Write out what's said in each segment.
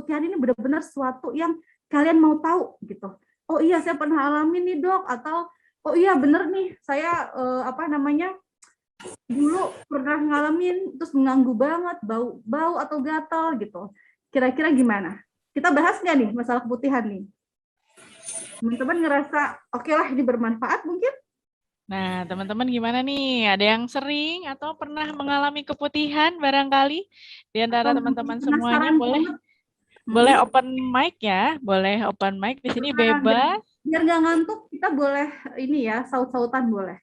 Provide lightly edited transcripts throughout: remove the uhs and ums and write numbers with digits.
keputihan ini benar-benar sesuatu yang kalian mau tahu gitu. Oh iya, saya pernah alami nih dok, atau oh iya bener nih, saya dulu pernah ngalamin terus mengganggu banget, bau atau gatal gitu. Kira-kira gimana? Kita bahas nggak nih masalah keputihan nih? Teman-teman ngerasa oke lah ini bermanfaat mungkin? Nah, teman-teman gimana nih? Ada yang sering atau pernah mengalami keputihan barangkali? Di antara teman-teman semuanya boleh open mic ya, boleh open mic di sini bebas. Biar nggak ngantuk, kita boleh ini ya, saut-sautan boleh.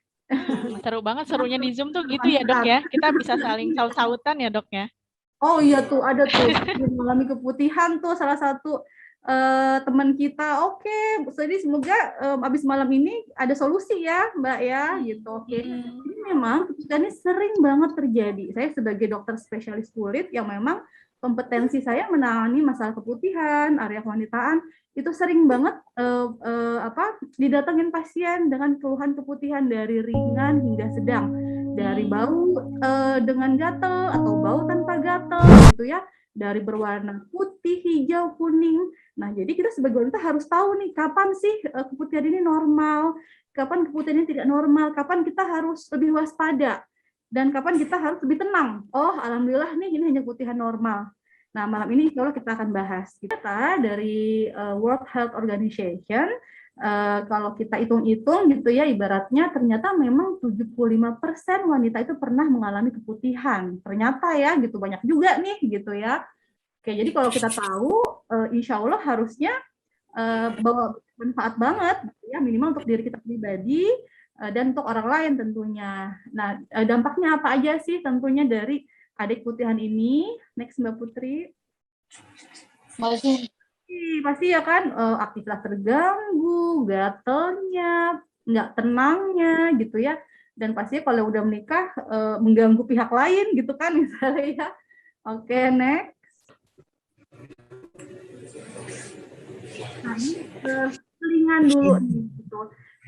Seru banget, serunya di Zoom tuh gitu ya dok ya, kita bisa saling saut-sautan ya dok ya. Oh iya tuh, ada tuh mengalami keputihan tuh salah satu teman kita. Oke, jadi semoga abis malam ini ada solusi ya Mbak ya, gitu. Oke. Ini memang keputihan ini sering banget terjadi. Saya sebagai dokter spesialis kulit yang memang kompetensi saya menangani masalah keputihan, area kewanitaan, itu sering banget didatengin pasien dengan keluhan keputihan dari ringan hingga sedang, dari bau dengan gatal atau bau tanpa gatal gitu ya, dari berwarna putih, hijau, kuning. Nah, jadi kita sebagai wanita harus tahu nih kapan sih keputihan ini normal, kapan keputihan ini tidak normal, kapan kita harus lebih waspada, dan kapan kita harus lebih tenang. Oh, alhamdulillah nih ini hanya keputihan normal. Nah, malam ini insya Allah kita akan bahas. Kita dari World Health Organization, kalau kita hitung-hitung gitu ya, ibaratnya ternyata memang 75% wanita itu pernah mengalami keputihan. Ternyata ya, gitu banyak juga nih gitu ya. Oke, jadi kalau kita tahu, insya Allah harusnya bawa manfaat banget, ya minimal untuk diri kita pribadi dan untuk orang lain tentunya. Nah, dampaknya apa aja sih tentunya dari adik keputihan ini? Next Mbak Putri. Pasti ya kan, aktivitas terganggu, gatelnya, nggak tenangnya gitu ya. Dan pasti kalau udah menikah mengganggu pihak lain gitu kan misalnya ya. Oke, next. Nah, ini selingan dulu nih, gitu.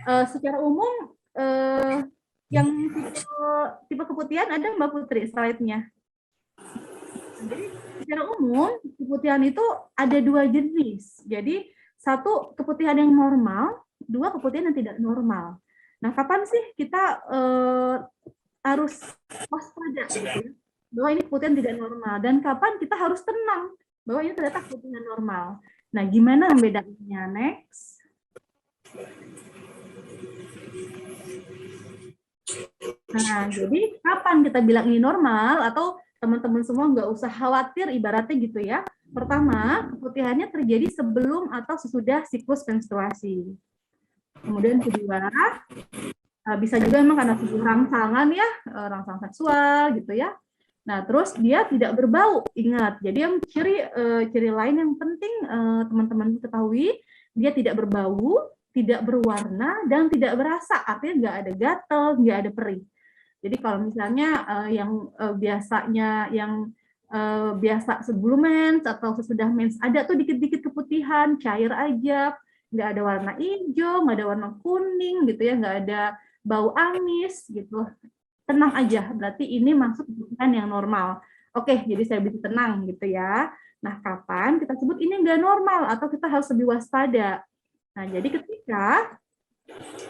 Secara umum yang tipe keputihan ada Mbak Putri slide-nya. Jadi secara umum keputihan itu ada 2 jenis. Jadi satu keputihan yang normal, 2 keputihan yang tidak normal. Nah, kapan sih kita harus waspada gitu ya, bahwa ini keputihan tidak normal, dan kapan kita harus tenang bahwa ini ternyata keputihan normal. Nah, gimana membedakannya? Next. Nah, jadi kapan kita bilang ini normal, atau teman-teman semua nggak usah khawatir ibaratnya gitu ya. Pertama, keputihannya terjadi sebelum atau sesudah siklus menstruasi. Kemudian kedua, bisa juga memang karena sebuah rangsangan ya, rangsangan seksual gitu ya. Nah, terus dia tidak berbau. Ingat, jadi yang ciri lain yang penting teman-teman ketahui, dia tidak berbau, tidak berwarna, dan tidak berasa. Artinya nggak ada gatal, nggak ada perih. Jadi kalau misalnya yang biasanya yang biasa sebelum mens atau sesudah mens ada tuh dikit-dikit keputihan, cair aja, nggak ada warna hijau, nggak ada warna kuning gitu ya, nggak ada bau amis gitu. Tenang aja, berarti ini masuk keputihan yang normal. Oke, jadi saya bisa tenang gitu ya. Nah, kapan kita sebut ini nggak normal atau kita harus lebih waspada? Nah, jadi ketika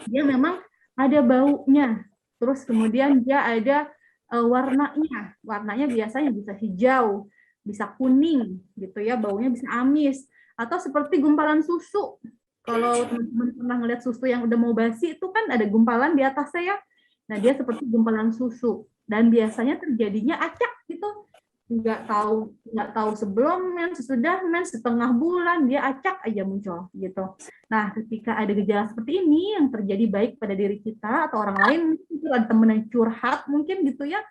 dia memang ada baunya, terus kemudian dia ada warnanya biasanya bisa hijau, bisa kuning gitu ya, baunya bisa amis, atau seperti gumpalan susu. Kalau teman-teman pernah ngeliat susu yang udah mau basi itu kan ada gumpalan di atasnya ya. Nah, dia seperti gumpalan susu, dan biasanya terjadinya acak gitu. Nggak tahu sebelum mens, sesudah mens, setengah bulan dia acak aja muncul gitu. Nah, ketika ada gejala seperti ini yang terjadi baik pada diri kita atau orang lain, itu ada teman yang curhat mungkin gitu ya.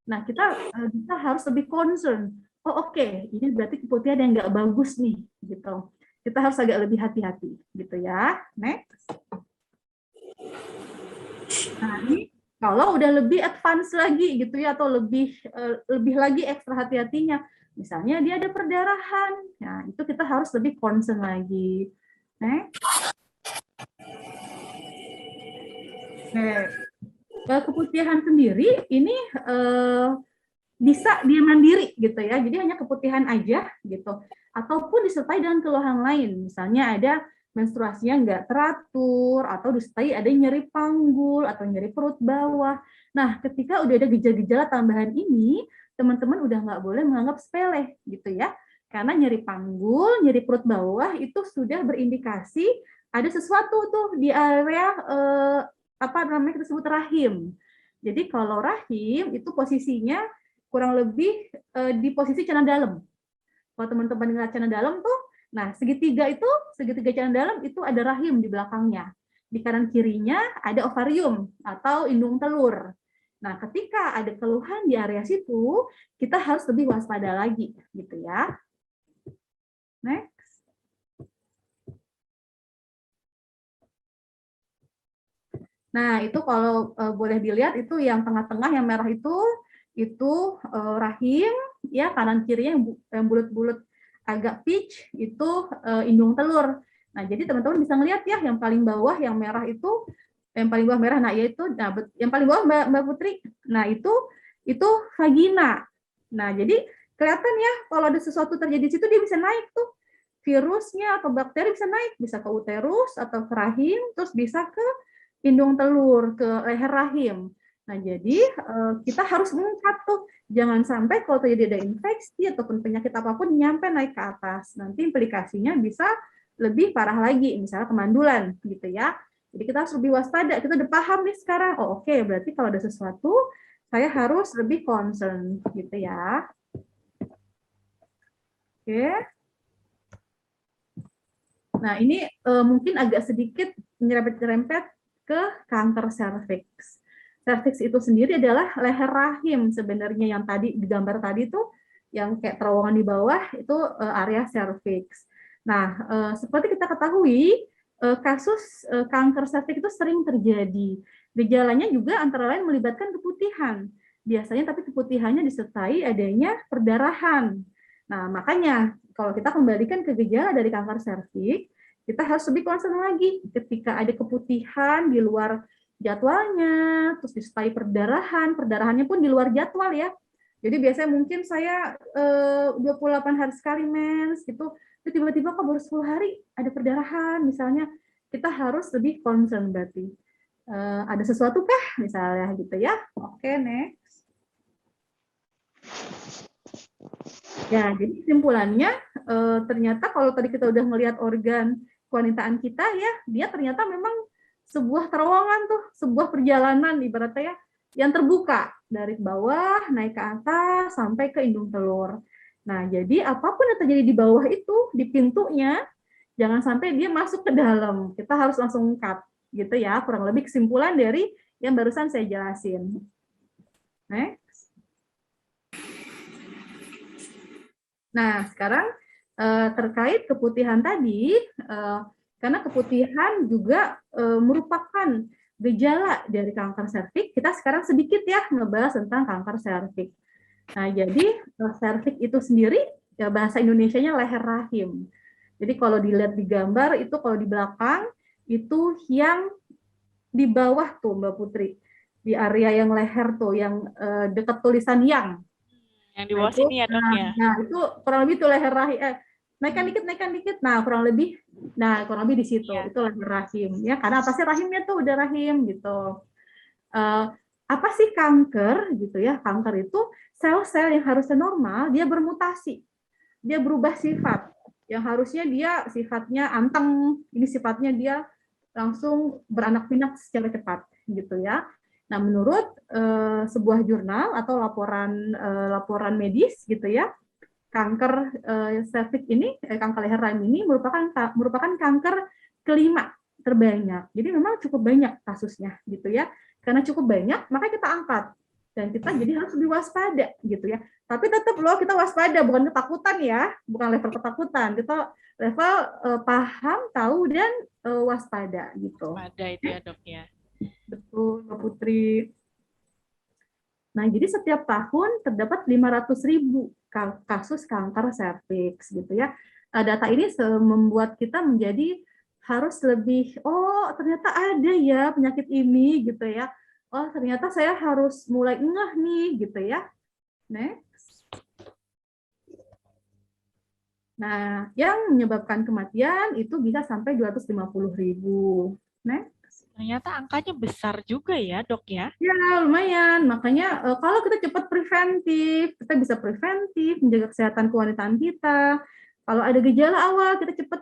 Nah, kita harus lebih concern. Oh oke, ini berarti keputihan yang nggak bagus nih gitu. Kita harus agak lebih hati-hati gitu ya. Next. Nah, ini kalau udah lebih advance lagi gitu ya, atau lebih lagi ekstra hati-hatinya, misalnya dia ada perdarahan, nah itu kita harus lebih concern lagi. Keputihan sendiri ini bisa dia mandiri gitu ya, jadi hanya keputihan aja gitu. ataupun disertai dengan keluhan lain. Misalnya ada menstruasinya nggak teratur, atau disertai ada nyeri panggul, atau nyeri perut bawah. Nah, ketika udah ada gejala-gejala tambahan ini, teman-teman udah nggak boleh menganggap sepele, gitu ya. Karena nyeri panggul, nyeri perut bawah itu sudah berindikasi ada sesuatu tuh di area apa namanya kita sebut rahim. Jadi kalau rahim itu posisinya kurang lebih di posisi celana dalam. Kalau teman-teman lihat celana dalam tuh, nah segitiga celana dalam itu ada rahim di belakangnya. Di kanan kirinya ada ovarium atau indung telur. Nah, ketika ada keluhan di area situ, kita harus lebih waspada lagi, gitu ya. Next. Nah, itu kalau boleh dilihat itu yang tengah-tengah yang merah itu rahim, ya kanan kirinya yang bulat-bulat agak peach itu indung telur. Nah, jadi teman-teman bisa ngelihat ya yang paling bawah yang merah itu yang paling bawah merah, nah yaitu yang paling bawah Mbak Putri. Nah, itu vagina. Nah, jadi kelihatan ya kalau ada sesuatu terjadi di situ dia bisa naik tuh. Virusnya atau bakteri bisa naik, bisa ke uterus atau ke rahim, terus bisa ke indung telur, ke leher rahim. Nah, jadi kita harus mengungkap tuh, jangan sampai kalau terjadi ada infeksi ataupun penyakit apapun nyampe naik ke atas. Nanti implikasinya bisa lebih parah lagi, misalnya kemandulan, gitu ya. Jadi kita harus lebih waspada. Kita udah paham nih sekarang. Oh, oke, berarti kalau ada sesuatu, saya harus lebih concern, gitu ya. Oke. Nah, ini mungkin agak sedikit nyerempet-nyerempet ke kanker serviks. Serviks itu sendiri adalah leher rahim sebenarnya yang tadi di gambar tadi tuh yang kayak terowongan di bawah itu area serviks. Nah, seperti kita ketahui kasus kanker serviks itu sering terjadi. Gejalanya juga antara lain melibatkan keputihan. Biasanya tapi keputihannya disertai adanya perdarahan. Nah, makanya kalau kita kembalikan ke gejala dari kanker serviks, kita harus lebih concern lagi ketika ada keputihan di luar jadwalnya, terus disertai perdarahannya pun di luar jadwal ya. Jadi biasanya mungkin saya 28 hari sekali mens gitu, tiba-tiba kok baru 10 hari ada perdarahan misalnya, kita harus lebih concern berarti. Ada sesuatu kah misalnya gitu ya. Oke, next. Ya, jadi kesimpulannya ternyata kalau tadi kita udah melihat organ kewanitaan kita ya, dia ternyata memang sebuah terowongan tuh, sebuah perjalanan ibaratnya ya, yang terbuka dari bawah naik ke atas sampai ke indung telur. Nah, jadi apapun yang terjadi di bawah itu di pintunya jangan sampai dia masuk ke dalam. Kita harus langsung cut gitu ya, kurang lebih kesimpulan dari yang barusan saya jelasin. Next. Nah, sekarang terkait keputihan tadi, karena keputihan juga merupakan gejala dari kanker serviks, kita sekarang sedikit ya ngebahas tentang kanker serviks. Nah, jadi serviks itu sendiri, ya bahasa Indonesianya leher rahim. Jadi kalau dilihat di gambar, itu kalau di belakang, itu yang di bawah tuh Mbak Putri, di area yang leher tuh, yang dekat tulisan yang. Yang di bawah sini ya dok ya. Nah, itu kurang lebih tuh leher rahim. Naikkan dikit. Nah, kurang lebih di situ. Ya. Itu leher rahim. Ya, karena apa sih rahimnya tuh udah rahim gitu. Apa sih kanker gitu ya? Kanker itu sel-sel yang harusnya normal dia bermutasi, dia berubah sifat. Yang harusnya dia sifatnya anteng, ini sifatnya dia langsung beranak pinak secara cepat gitu ya. Nah, menurut sebuah jurnal atau laporan medis gitu ya, kanker serviks ini, kanker leher rahim ini merupakan kanker kelima terbanyak. Jadi memang cukup banyak kasusnya gitu ya. Karena cukup banyak, maka kita angkat dan kita jadi harus lebih waspada gitu ya. Tapi tetap loh kita waspada, bukan ketakutan ya, bukan level ketakutan. Kita level paham, tahu dan waspada gitu. Waspada itu ya dok ya. Betul, Mbak Putri. Nah, jadi setiap tahun terdapat 500.000 kasus kanker serviks gitu ya. Data ini membuat kita menjadi harus lebih, oh ternyata ada ya penyakit ini gitu ya. Oh ternyata saya harus mulai ngeh nih gitu ya. Next. Nah, yang menyebabkan kematian itu bisa sampai 250.000. Nah, Ternyata angkanya besar juga ya, Dok ya? ya lumayan. Makanya kalau kita cepat preventif, kita bisa preventif menjaga kesehatan kewanitaan kita. Kalau ada gejala awal, kita cepat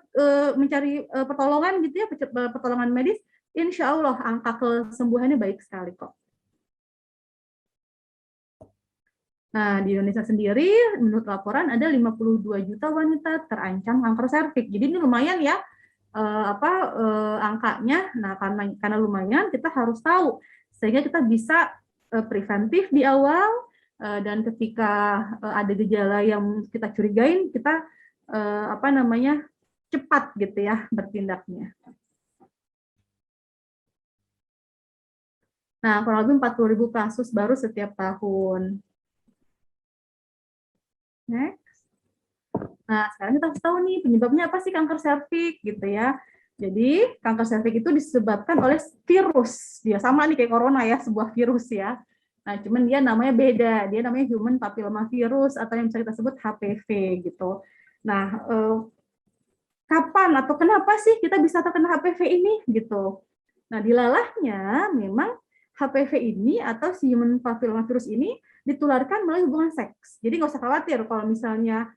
mencari pertolongan gitu ya, pertolongan medis. Insya Allah angka kesembuhannya baik sekali kok. Nah, di Indonesia sendiri, menurut laporan ada 52 juta wanita terancam kanker serviks. Jadi ini lumayan ya angkanya. Nah, karena lumayan, kita harus tahu sehingga kita bisa preventif di awal dan ketika ada gejala yang kita curigain, kita cepat gitu ya bertindaknya. Nah, kurang lebih 40.000 kasus baru setiap tahun. Next. Nah, sekarang kita harus tahu nih penyebabnya apa sih kanker serviks gitu ya. Jadi, kanker serviks itu disebabkan oleh virus. Dia sama nih kayak corona ya, sebuah virus ya. Nah, cuman dia namanya beda. Dia namanya human papilloma virus atau yang bisa kita sebut HPV gitu. Nah, kapan atau kenapa sih kita bisa terkena HPV ini gitu. Nah, dilalahnya memang HPV ini atau si human papilloma virus ini ditularkan melalui hubungan seks. Jadi nggak usah khawatir kalau misalnya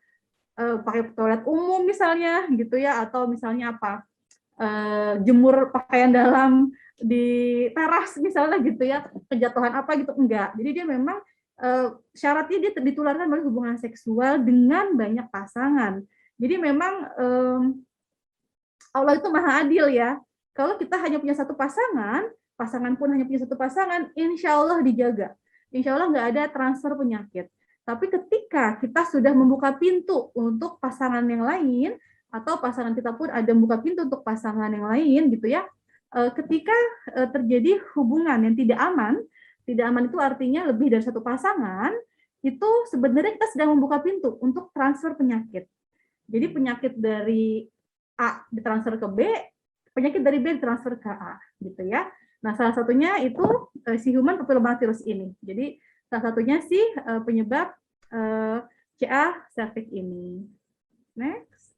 pakai toilet umum misalnya gitu ya, atau misalnya jemur pakaian dalam di teras misalnya gitu ya, kejatuhan apa gitu, enggak. Jadi dia memang syaratnya dia ditularkan melalui hubungan seksual dengan banyak pasangan. Jadi memang Allah itu maha adil ya. Kalau kita hanya punya satu pasangan, pasangan pun hanya punya satu pasangan, insya Allah dijaga. Insya Allah nggak ada transfer penyakit. Tapi ketika kita sudah membuka pintu untuk pasangan yang lain, atau pasangan kita pun ada membuka pintu untuk pasangan yang lain gitu ya, ketika terjadi hubungan yang tidak aman itu artinya lebih dari satu pasangan, itu sebenarnya kita sedang membuka pintu untuk transfer penyakit. Jadi penyakit dari A ditransfer ke B, penyakit dari B ditransfer ke A, gitu ya. Nah, salah satunya itu si human papillomavirus ini. Jadi salah satunya sih penyebab CA cervix ini. Next.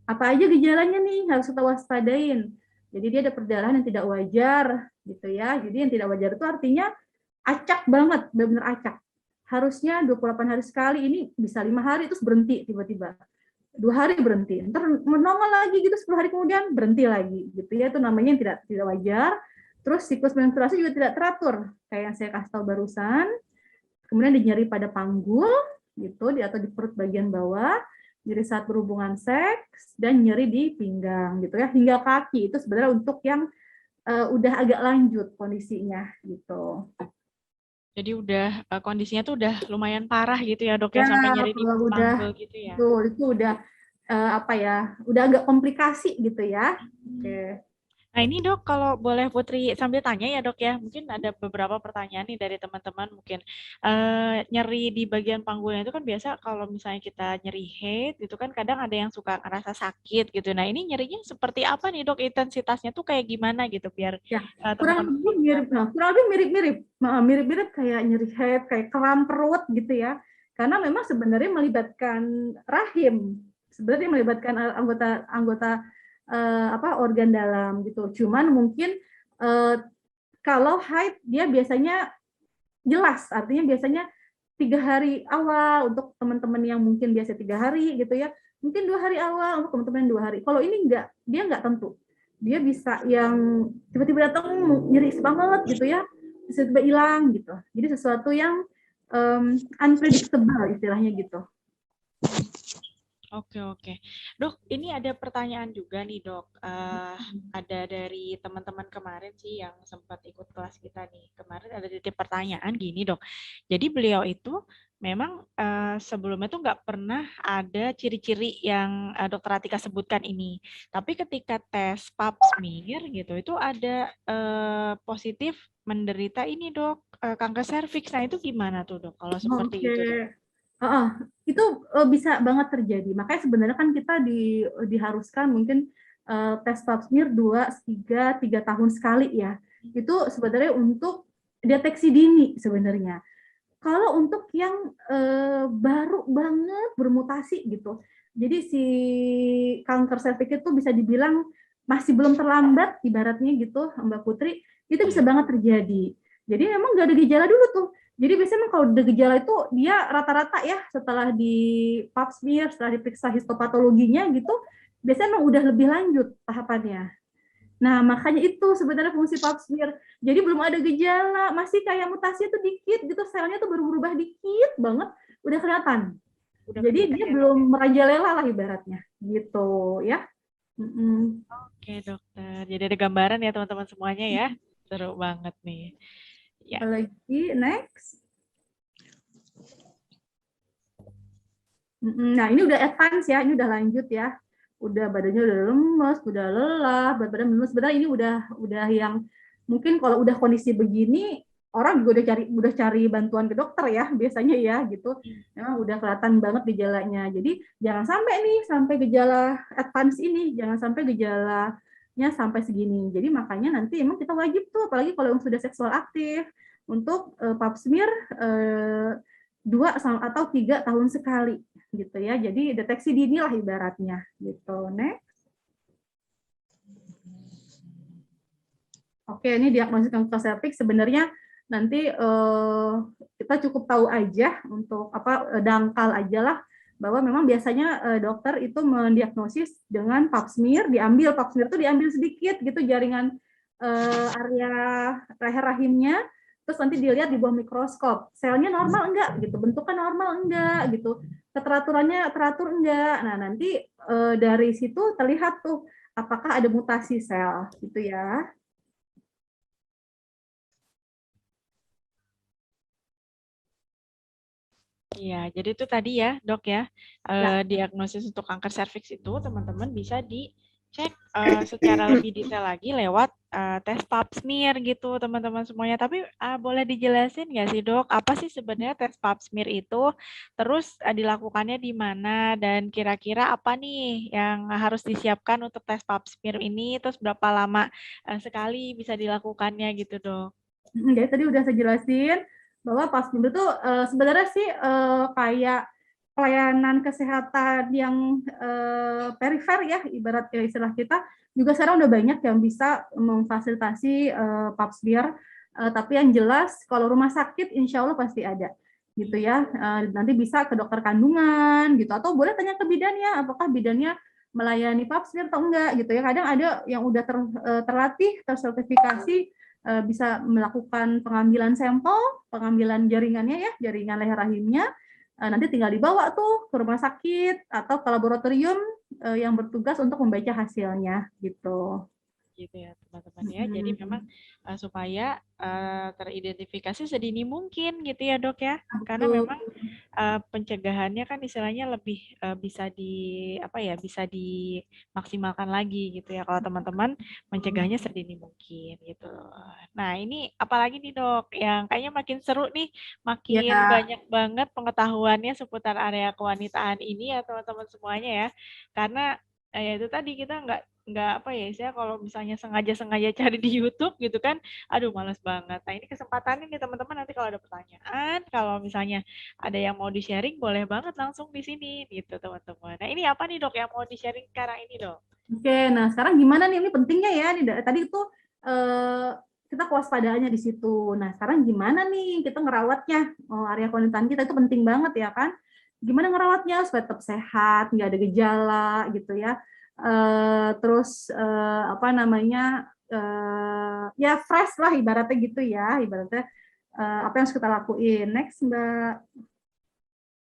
Apa aja gejalanya nih harus kita waspadain. Jadi dia ada perdarahan yang tidak wajar, gitu ya. Jadi yang tidak wajar itu artinya acak banget, benar-benar acak. Harusnya 28 hari sekali, ini bisa 5 hari terus berhenti tiba-tiba. 2 hari berhenti, ntar menongol lagi gitu 10 hari kemudian berhenti lagi gitu ya, itu namanya yang tidak wajar. Terus siklus menstruasi juga tidak teratur kayak yang saya kasih tahu barusan. Kemudian nyeri pada panggul gitu atau di perut bagian bawah, nyeri saat berhubungan seks, dan nyeri di pinggang gitu ya, hingga kaki. Itu sebenarnya untuk yang udah agak lanjut kondisinya gitu. Jadi udah kondisinya tuh udah lumayan parah gitu ya, Dok ya, sampai nyeri di panggul gitu ya. Itu udah udah agak komplikasi gitu ya. Oke. Nah ini Dok, kalau boleh Putri sambil tanya ya Dok ya, mungkin ada beberapa pertanyaan nih dari teman-teman mungkin. Nyeri di bagian panggulnya itu kan biasa kalau misalnya kita nyeri head itu kan kadang ada yang suka ngerasa sakit gitu. Nah ini nyerinya seperti apa nih Dok, intensitasnya tuh kayak gimana gitu biar Ya, teman-teman kurang lebih mirip-mirip kayak nyeri head, kayak kram perut gitu ya. Karena memang sebenarnya melibatkan rahim, sebenarnya melibatkan anggota organ dalam gitu. Cuman mungkin kalau haid dia biasanya jelas, artinya biasanya 3 hari awal untuk teman-teman yang mungkin biasa 3 hari gitu ya, mungkin 2 hari awal untuk teman-teman yang 2 hari. Kalau ini enggak, dia enggak tentu. Dia bisa yang tiba-tiba datang nyeri banget gitu ya, tiba-tiba hilang gitu. Jadi sesuatu yang unpredictable istilahnya gitu. Oke. Dok, ini ada pertanyaan juga nih Dok. Ada dari teman-teman kemarin sih yang sempat ikut kelas kita nih. Kemarin ada titip pertanyaan gini Dok. Jadi beliau itu memang sebelumnya tuh nggak pernah ada ciri-ciri yang Dokter Atika sebutkan ini. Tapi ketika tes pap smear gitu, itu ada positif menderita ini Dok, kanker serviks. Nah itu gimana tuh Dok kalau seperti itu Dok? Itu bisa banget terjadi. Makanya sebenarnya kan kita diharuskan mungkin tes pap smear 2, 3 tahun sekali ya. Itu sebenarnya untuk deteksi dini sebenarnya. Kalau untuk yang baru banget bermutasi gitu, jadi si kanker serviks itu bisa dibilang masih belum terlambat ibaratnya gitu, Mbak Putri, itu bisa banget terjadi. Jadi memang nggak ada gejala dulu tuh. Jadi biasanya kalau ada gejala itu dia rata-rata ya setelah di pap smear, setelah diperiksa histopatologinya gitu, biasanya memang udah lebih lanjut tahapannya. Nah, makanya itu sebenarnya fungsi pap smear. Jadi belum ada gejala, masih kayak mutasi itu dikit gitu, selnya tuh baru berubah dikit banget, udah kelihatan. Jadi dia belum merajalela lah ibaratnya, gitu ya. Oke dokter, jadi ada gambaran ya teman-teman semuanya ya, seru banget nih. Ya. Apalagi next. Nah ini udah advance ya, ini udah lanjut ya. Udah badannya udah lemes, udah lelah, berat badan lemes. Sebenarnya ini udah yang mungkin kalau udah kondisi begini orang juga udah cari bantuan ke dokter ya biasanya ya gitu. Memang udah kelihatan banget gejalanya. Jadi jangan sampai nih sampai gejala advance ini, jangan sampai gejalanya sampai segini. Jadi makanya nanti emang kita wajib tuh apalagi kalau yang sudah seksual aktif untuk pap smear 2 atau 3 tahun sekali gitu ya. Jadi deteksi dini lah ibaratnya gitu. Next. Oke, ini diagnosis kanker serviks sebenarnya nanti kita cukup tahu aja untuk dangkal aja lah bahwa memang biasanya dokter itu mendiagnosis dengan pap smear, pap smear itu diambil sedikit gitu jaringan area leher rahimnya, terus nanti dilihat di bawah mikroskop, selnya normal enggak gitu, bentuknya normal enggak gitu, keteraturannya teratur enggak. Nah, nanti dari situ terlihat tuh apakah ada mutasi sel gitu ya. Iya, jadi itu tadi ya dok ya, diagnosis untuk kanker serviks itu teman-teman bisa dicek secara lebih detail lagi lewat tes pap smear gitu teman-teman semuanya. Tapi boleh dijelasin nggak sih dok, apa sih sebenarnya tes pap smear itu, terus dilakukannya di mana, dan kira-kira apa nih yang harus disiapkan untuk tes pap smear ini, terus berapa lama sekali bisa dilakukannya gitu dok? Jadi tadi udah saya jelasin bahwa pap smear itu sebenarnya sih kayak pelayanan kesehatan yang perifer ya, ibarat istilah kita juga sekarang udah banyak yang bisa memfasilitasi pap smear, tapi yang jelas kalau rumah sakit insya Allah pasti ada gitu ya. Nanti bisa ke dokter kandungan gitu, atau boleh tanya ke bidannya apakah bidannya melayani pap smear atau enggak gitu ya. Kadang ada yang udah terlatih, tersertifikasi bisa melakukan pengambilan sampel, pengambilan jaringannya ya, jaringan leher rahimnya, nanti tinggal dibawa tuh ke rumah sakit atau ke laboratorium yang bertugas untuk membaca hasilnya gitu. Gitu ya teman-teman ya. Jadi memang supaya teridentifikasi sedini mungkin gitu ya dok ya. Karena memang pencegahannya kan istilahnya lebih bisa bisa dimaksimalkan lagi gitu ya kalau teman-teman mencegahnya sedini mungkin gitu. Nah ini apalagi nih dok yang kayaknya makin seru nih, makin banyak banget pengetahuannya seputar area kewanitaan ini ya teman-teman semuanya ya. Karena ya itu tadi kita nggak saya kalau misalnya sengaja cari di YouTube gitu kan, aduh males banget. Nah ini kesempatan ini teman-teman, nanti kalau ada pertanyaan, kalau misalnya ada yang mau di-sharing, boleh banget langsung di sini gitu teman-teman. Nah ini apa nih dok yang mau di-sharing sekarang ini dok? Oke, nah sekarang gimana nih, ini pentingnya ya, tadi itu kita kewaspadaannya di situ. Nah sekarang gimana nih kita ngerawatnya, area kewanitaan kita itu penting banget ya kan. Gimana ngerawatnya supaya tetap sehat, nggak ada gejala gitu ya. Terus ya fresh lah ibaratnya gitu ya, ibaratnya apa yang harus kita lakuin. Next Mbak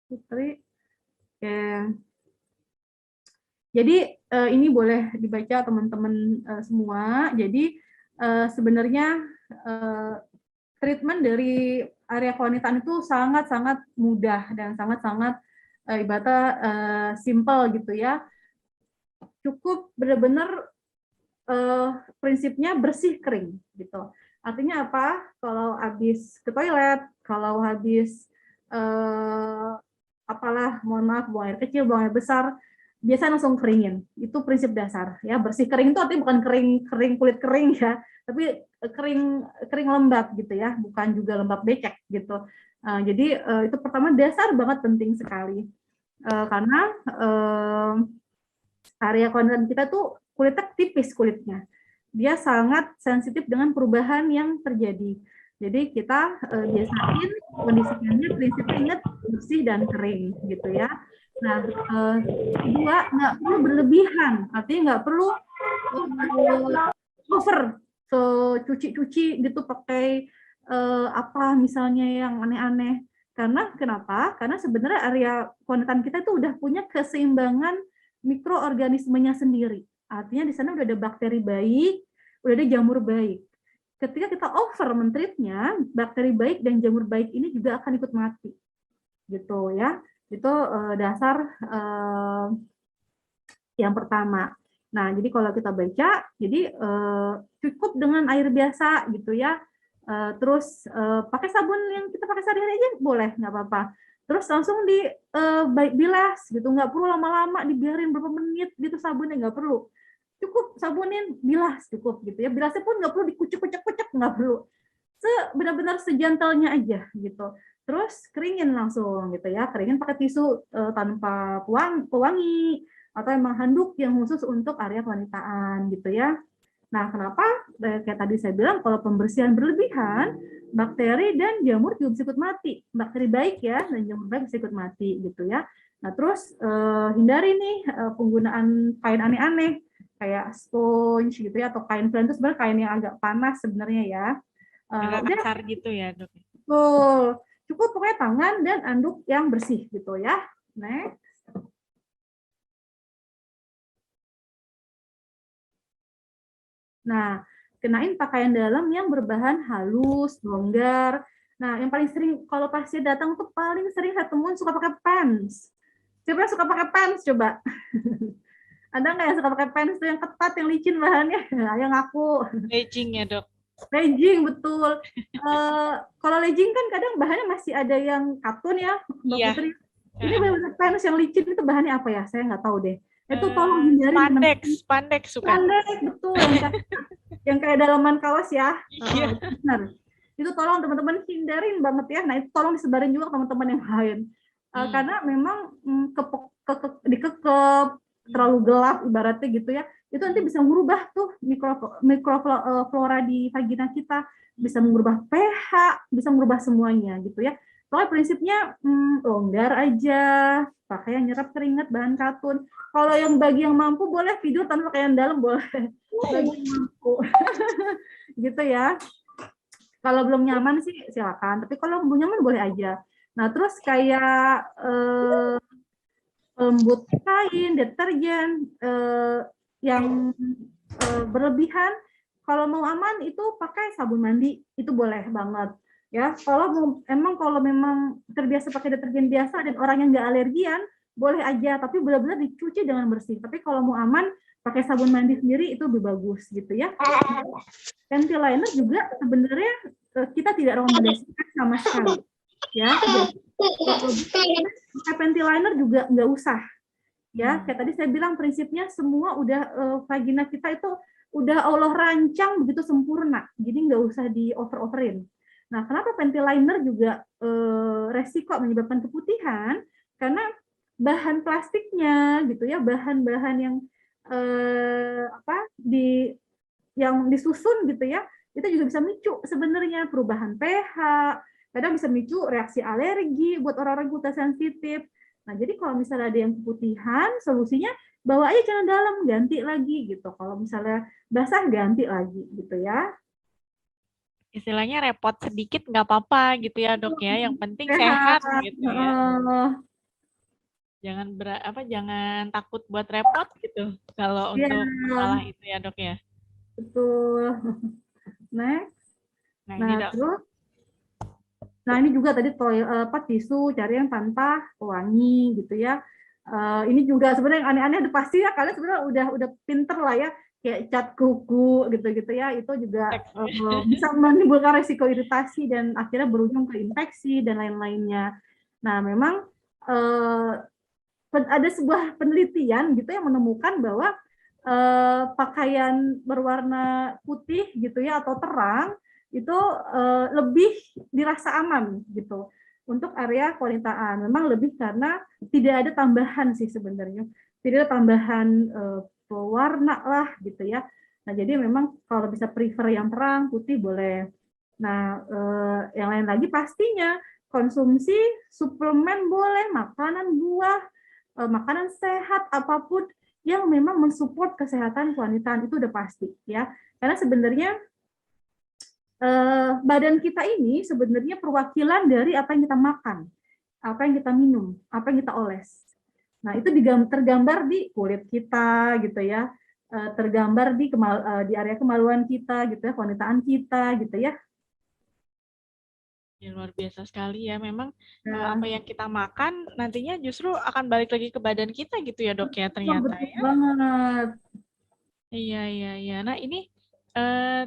Putri. Oke. Jadi ini boleh dibaca teman-teman semua. Jadi sebenarnya treatment dari area kewanitaan itu sangat-sangat mudah dan sangat-sangat ibaratnya simple gitu ya. Cukup benar-benar prinsipnya bersih kering gitu. Artinya apa? Kalau habis ke toilet, kalau habis mohon maaf, buang air kecil, buang air besar, biasa langsung keringin. Itu prinsip dasar ya. Bersih kering itu artinya bukan kering kulit kering ya, tapi kering lembab gitu ya, bukan juga lembab becek gitu. Jadi itu pertama dasar banget penting sekali. Karena area koneran kita tuh kulitnya tipis kulitnya. Dia sangat sensitif dengan perubahan yang terjadi. Jadi kita biasain kondisinya prinsipnya ingat bersih dan kering gitu ya. Nah, kedua nggak perlu berlebihan, artinya nggak perlu over cuci-cuci gitu pakai apa misalnya yang aneh-aneh. Karena kenapa? Karena sebenarnya area koneran kita itu udah punya keseimbangan mikroorganismenya sendiri. Artinya di sana udah ada bakteri baik, udah ada jamur baik. Ketika kita over mentreatnya, bakteri baik dan jamur baik ini juga akan ikut mati. Gitu ya. Itu dasar yang pertama. Nah, jadi kalau kita baca, jadi cukup dengan air biasa gitu ya. Terus pakai sabun yang kita pakai sehari-hari aja boleh, nggak apa-apa. Terus langsung bilas gitu, nggak perlu lama-lama dibiarin berapa menit gitu sabunnya, nggak perlu. Cukup sabunin, bilas cukup gitu ya. Bilasnya pun nggak perlu dikucek-kucek, nggak perlu. Benar-benar sejantelnya aja gitu. Terus keringin langsung gitu ya, keringin pakai tisu tanpa pewangi atau emang handuk yang khusus untuk area kewanitaan gitu ya. Nah, kenapa? Kayak tadi saya bilang, kalau pembersihan berlebihan, bakteri dan jamur juga bisa ikut mati. Bakteri baik ya, dan jamur baik bisa ikut mati gitu ya. Nah, terus hindari nih penggunaan kain aneh-aneh kayak sponge gitu ya, atau kain plen itu sebenarnya kain yang agak panas sebenarnya ya. Agak kasar gitu ya, Dok. Betul. Cukup pokoknya tangan dan anduk yang bersih gitu ya. Next. Nah, kenain pakaian dalam yang berbahan halus, longgar. Nah, yang paling sering kalau pasien datang tuh paling sering saya temuin suka pakai pants. Siapa yang suka pakai pants coba? Ada nggak yang suka pakai pants tuh yang ketat, yang licin bahannya? Ayo ngaku. Legging ya, Dok. Legging, betul. Kalau legging kan kadang bahannya masih ada yang katun ya, Mbak Putri. Ini benar-benar pants yang licin itu bahannya apa ya? Saya nggak tahu deh. Itu tolong hindarin. Spandex suka. Spandex, betul. Yang kayak dalaman kaos ya. Iya. Benar. Itu tolong teman-teman hindarin banget ya. Nah, itu tolong disebarin juga ke teman-teman yang lain. Karena memang dikekep, terlalu gelap ibaratnya gitu ya. Itu nanti bisa merubah tuh mikroflora di vagina kita, bisa mengubah pH, bisa merubah semuanya gitu ya. Soalnya prinsipnya longgar aja, pakai yang nyerap keringat, bahan katun. Kalau yang bagi yang mampu boleh tidur tanpa pakaian dalam, boleh. Bagi yang mampu. Gitu ya. Kalau belum nyaman sih silakan, tapi kalau belum nyaman boleh aja. Nah, terus kayak lembut kain, deterjen yang berlebihan, kalau mau aman itu pakai sabun mandi, itu boleh banget. Ya, kalau memang terbiasa pakai deterjen biasa dan orang yang nggak alergian, boleh aja, tapi benar-benar dicuci dengan bersih. Tapi kalau mau aman, pakai sabun mandi sendiri itu lebih bagus gitu ya. Panty liner juga sebenarnya kita tidak rekomendasikan sama sekali. Ya, pakai panty liner juga nggak usah. Ya, kayak tadi saya bilang prinsipnya semua udah vagina kita itu udah Allah rancang begitu sempurna, jadi nggak usah di over-overin. Nah, kenapa panty liner juga resiko menyebabkan keputihan? Karena bahan plastiknya gitu ya, bahan-bahan yang yang disusun gitu ya, itu juga bisa memicu sebenarnya perubahan pH, kadang bisa memicu reaksi alergi buat orang-orang kulit sensitif. Nah, jadi kalau misalnya ada yang keputihan, solusinya bawa aja celana dalam, ganti lagi gitu. Kalau misalnya basah, ganti lagi gitu ya. Istilahnya repot sedikit nggak apa-apa gitu ya, Dok ya. Yang penting sehat gitu ya. Jangan takut buat repot gitu kalau untuk masalah itu ya, Dok ya. Betul. Next. Nah, ini juga tadi tisu cari yang tanpa pewangi gitu ya. Ini juga sebenarnya yang aneh-aneh pasti ya kalian sebenarnya udah pinter lah ya, kayak cat kuku gitu-gitu ya, itu juga bisa menimbulkan resiko iritasi dan akhirnya berujung ke infeksi dan lain-lainnya. Nah, memang ada sebuah penelitian gitu yang menemukan bahwa pakaian berwarna putih gitu ya atau terang itu lebih dirasa aman gitu. untuk area kewanitaan. Memang lebih karena tidak ada tambahan sih sebenarnya, tidak ada tambahan pewarna lah gitu ya. Nah jadi memang kalau bisa prefer yang terang putih boleh. Nah yang lain lagi pastinya konsumsi suplemen boleh, makanan buah, makanan sehat apapun yang memang mensupport kesehatan kewanitaan itu udah pasti ya. Karena sebenarnya badan kita ini sebenarnya perwakilan dari apa yang kita makan, apa yang kita minum, apa yang kita oles. Nah, itu tergambar di kulit kita gitu ya. Tergambar di area kemaluan kita gitu ya, kewanitaan kita gitu ya. Ya, luar biasa sekali ya. Memang Nah, apa yang kita makan nantinya justru akan balik lagi ke badan kita gitu ya, Dok ya, ternyata betul ya. banget. Iya, iya, iya. Nah, ini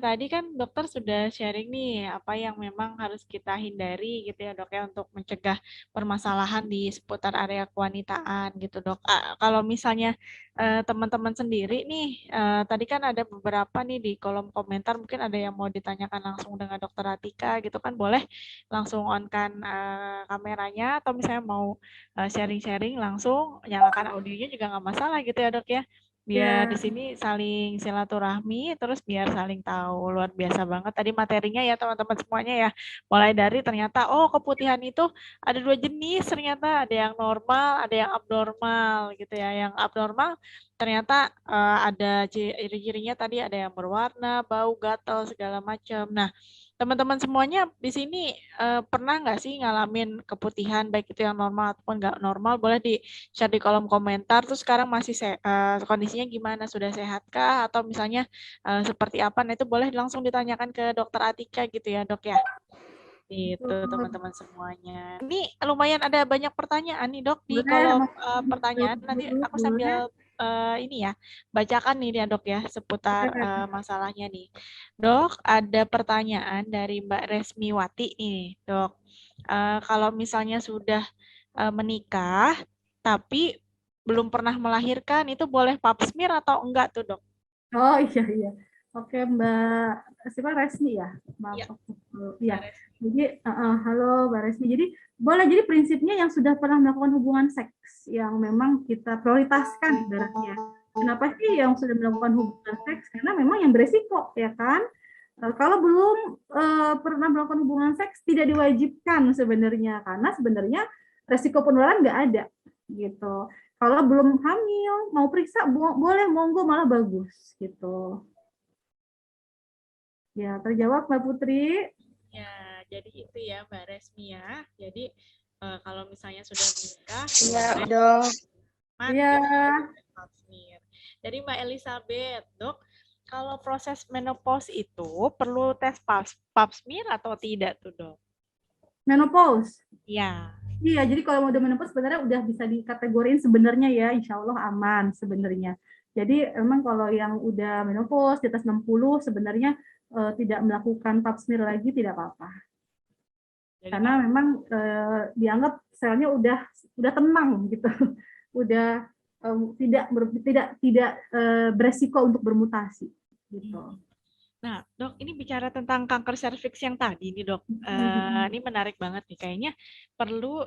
tadi kan dokter sudah sharing nih apa yang memang harus kita hindari gitu ya, Dok ya, untuk mencegah permasalahan di seputar area kewanitaan gitu, Dok. Kalau misalnya teman-teman sendiri nih, tadi kan ada beberapa nih di kolom komentar, mungkin ada yang mau ditanyakan langsung dengan Dokter Atika gitu kan, boleh langsung on-kan kameranya, atau misalnya mau sharing-sharing langsung, nyalakan audionya juga nggak masalah gitu ya, Dok ya. Biar di Ya, sini saling silaturahmi, terus biar saling tahu. Luar biasa banget tadi materinya ya teman-teman semuanya ya. Mulai dari ternyata, oh keputihan itu ada 2 jenis ternyata. Ada yang normal, ada yang abnormal gitu ya. Yang abnormal ternyata ada ciri-cirinya tadi, ada yang berwarna, bau, gatal, segala macam. Nah, teman-teman semuanya di sini pernah nggak sih ngalamin keputihan, baik itu yang normal ataupun nggak normal, boleh di-share di kolom komentar. Terus sekarang masih kondisinya gimana? Sudah sehatkah? Atau misalnya seperti apa? Nah itu boleh langsung ditanyakan ke Dokter Atika gitu ya, Dok ya. Itu teman-teman semuanya. Ini lumayan ada banyak pertanyaan nih, Dok, di boleh, kolom Mas. pertanyaan. Nanti aku Boleh. sambil ini ya, bacakan nih ya, Dok ya, seputar masalahnya nih. Dok, ada pertanyaan dari Mbak Resmiwati ini, Dok. Kalau misalnya sudah menikah tapi belum pernah melahirkan, itu boleh pap smear atau enggak tuh, Dok? Oh iya iya. Oke Mbak, siapa Resmi ya? Maaf Iya, aku. Mbak Iya. Resmi. Jadi halo Mbak Resmi. Jadi boleh, jadi prinsipnya yang sudah pernah melakukan hubungan seks yang memang kita prioritaskan ibaratnya. Kenapa sih yang sudah melakukan hubungan seks? Karena memang yang beresiko ya kan. Kalau belum pernah melakukan hubungan seks tidak diwajibkan sebenarnya, karena sebenarnya resiko penularan nggak ada gitu. Kalau belum hamil mau periksa boleh, monggo, malah bagus gitu. Ya, terjawab Mbak Putri. Ya, jadi itu ya Mbak Resmi ya. Jadi kalau misalnya sudah menikah, Iya boleh dong. Iya. gitu ya dengan pap smear. Jadi Mbak Elizabeth, Dok, kalau proses menopause itu perlu tes pap smear atau tidak tuh, Dok? Menopause. Ya. Iya, jadi kalau udah menopause sebenarnya udah bisa dikategoriin sebenarnya ya, insya Allah aman sebenarnya. Jadi emang kalau yang udah menopause di atas 60 sebenarnya tidak melakukan pap smear lagi tidak apa-apa. Jadi Karena memang dianggap selnya udah tenang gitu, udah tidak beresiko untuk bermutasi gitu. Nah, Dok, ini bicara tentang kanker serviks yang tadi nih, Dok. Ini menarik banget nih. Kayaknya perlu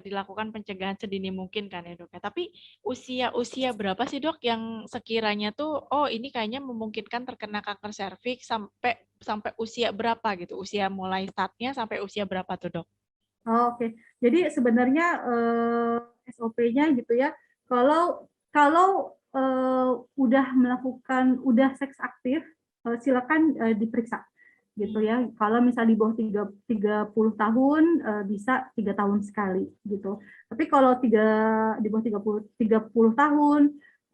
dilakukan pencegahan sedini mungkin kan ya, Dok. Tapi usia berapa sih, Dok, yang sekiranya tuh, oh ini kayaknya memungkinkan terkena kanker serviks sampai usia berapa gitu? Usia mulai startnya sampai usia berapa tuh, Dok? Oh, oke. Jadi sebenarnya SOP-nya gitu ya. Kalau udah seks aktif, silakan diperiksa gitu ya. Kalau misal di bawah 30 tahun bisa 3 tahun sekali gitu. Tapi kalau di bawah 30 tahun